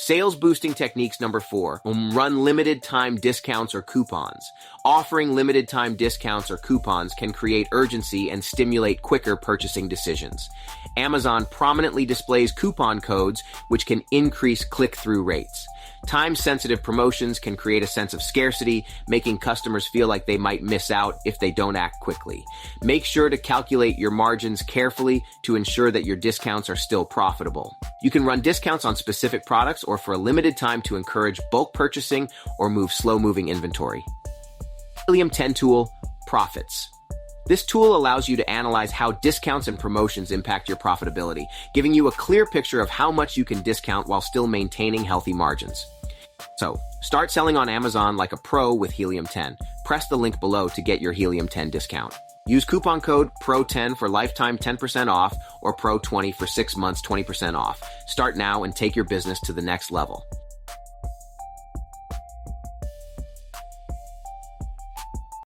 Sales boosting techniques number 4, run limited time discounts or coupons. Offering limited time discounts or coupons can create urgency and stimulate quicker purchasing decisions. Amazon prominently displays coupon codes, which can increase click-through rates. Time-sensitive promotions can create a sense of scarcity, making customers feel like they might miss out if they don't act quickly. Make sure to calculate your margins carefully to ensure that your discounts are still profitable. You can run discounts on specific products or for a limited time to encourage bulk purchasing or move slow-moving inventory. Helium 10 tool, profits. This tool allows you to analyze how discounts and promotions impact your profitability, giving you a clear picture of how much you can discount while still maintaining healthy margins. So, start selling on Amazon like a pro with Helium 10. Press the link below to get your Helium 10 discount. Use coupon code PRO10 for lifetime 10% off or PRO20 for 6 months 20% off. Start now and take your business to the next level.